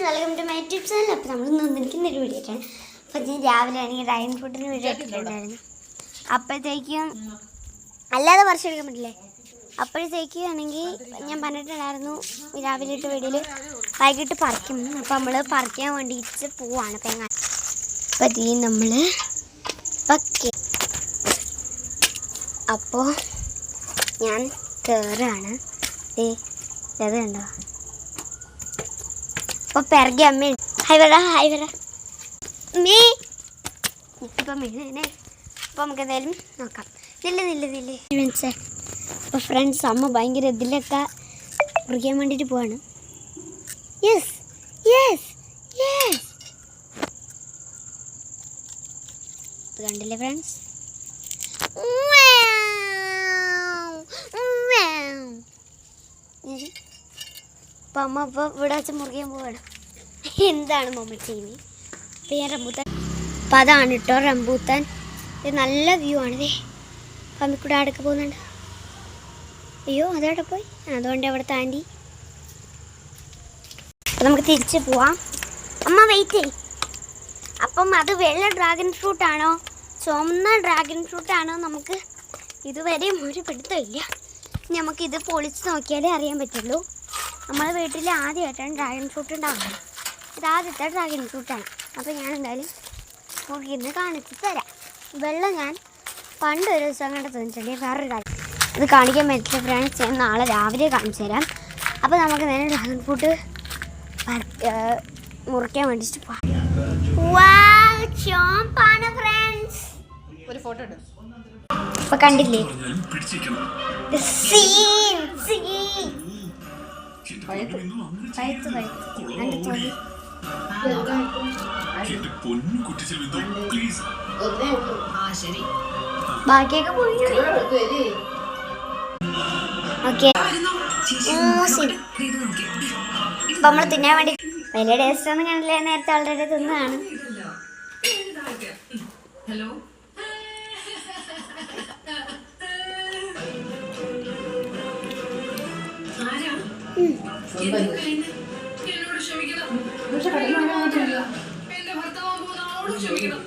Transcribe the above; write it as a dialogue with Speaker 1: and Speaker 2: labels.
Speaker 1: Welcome to my YouTube channel. അപ്പോൾ നമ്മൾ നിൽക്കുന്നൊരു വീഡിയോ ആയിട്ടാണ്. അപ്പോൾ ഞാൻ രാവിലെ ആണെങ്കിൽ ഡ്രാഗൺ ഫ്രൂട്ടിന് വീഡിയോ ഇട്ടിട്ടുണ്ടായിരുന്നു. അപ്പോഴത്തേക്കും അല്ലാതെ പറിച്ചെടുക്കാൻ പറ്റില്ലേ? അപ്പോഴത്തേക്കും ആണെങ്കിൽ ഞാൻ പറഞ്ഞിട്ടുണ്ടായിരുന്നു രാവിലെ ഇട്ട വീഡിയോയിൽ വൈകിട്ട് പറിക്കും. അപ്പോൾ നമ്മൾ പറിക്കാൻ വേണ്ടിയിട്ട് പോവാണ് തേങ്ങ. അപ്പോൾ ഇത് നമ്മൾ പക്കി. അപ്പോൾ ഞാൻ കയറാണ്. അത് കണ്ടോ? അപ്പോൾ പിറകെ അമ്മ ഹായ് വരാ മീ ഇപ്പം മീനെ. അപ്പോൾ നമുക്ക് എന്തായാലും നോക്കാം. നില്ല ഫ്രണ്ട്സേ. അപ്പോൾ ഫ്രണ്ട്സ് അമ്മ ഭയങ്കര ഇതിലൊക്കെ മുറിക്കാൻ വേണ്ടിയിട്ട് പോവാണ്. യെസ് കണ്ടില്ലേ ഫ്രണ്ട്സ്? അപ്പം അമ്മ ഇപ്പോൾ ഇവിടെ വെച്ച് മുറിക്കാൻ പോവാണ്. എന്താണ് മമ്മ ചെയ്യുന്നത്? അപ്പം ഞാൻ റംബൂത്താൻ. അപ്പം അതാണ് കേട്ടോ റംബൂത്താൻ. ഇത് നല്ല വ്യൂ ആണിതേ. അപ്പം അമ്മക്കൂടെ അടക്ക പോകുന്നുണ്ട്. അയ്യോ അതവിടെ പോയി. അതുകൊണ്ട് അവിടെ താണ്ടി. അപ്പം നമുക്ക് തിരിച്ച് പോവാം. അമ്മ വെയിറ്റ് ചെയ്യും. അപ്പം അത് വെള്ള ഡ്രാഗൺ ഫ്രൂട്ടാണോ ചുവന്ന ഡ്രാഗൺ ഫ്രൂട്ടാണോ നമുക്ക് ഇതുവരെയും ഒരു പിടുത്തമില്ല. നമുക്കിത് പൊളിച്ച് നോക്കിയാലേ അറിയാൻ പറ്റുള്ളൂ. നമ്മുടെ വീട്ടിൽ ആദ്യമായിട്ടാണ് ഡ്രാഗൺ ഫ്രൂട്ട് ഉണ്ടാകുന്നത്. ഇത് ആദ്യത്തെ ഡ്രാഗൺ ഫ്രൂട്ടാണ്. അപ്പോൾ ഞാൻ എന്തായാലും നോക്കിയിരുന്ന് കാണിച്ച് തരാം. വെള്ളം ഞാൻ പണ്ട് ഒരു ദിവസം കണ്ട് തോന്നിച്ചിട്ടുണ്ടെങ്കിൽ വേറൊരു കാര്യം ഇത് കാണിക്കാൻ പറ്റില്ല ഫ്രണ്ട്സ്. ഞാൻ നാളെ രാവിലെ കാണിച്ചു തരാം. അപ്പോൾ നമുക്ക് നേരെ ഡ്രാഗൺ ഫ്രൂട്ട് മുറിക്കാൻ വേണ്ടിയിട്ട് പോകാം.
Speaker 2: ഒരു ഫോട്ടോ ഇടും.
Speaker 1: അപ്പോൾ കണ്ടില്ലേ ബാക്കിയൊക്കെ പോയി. ഓക്കെ അപ്പം നമ്മൾ തിന്നാൻ വേണ്ടി വലിയ ടേസ്റ്റ് ഒന്നും കാണില്ല. നേരത്തെ ഓൾറെഡി തിന്നതാണ്.
Speaker 2: ഹലോ എന്നോട് ക്ഷമിക്കണം. എന്റെ ഭർത്താവ് ക്ഷമിക്കണം.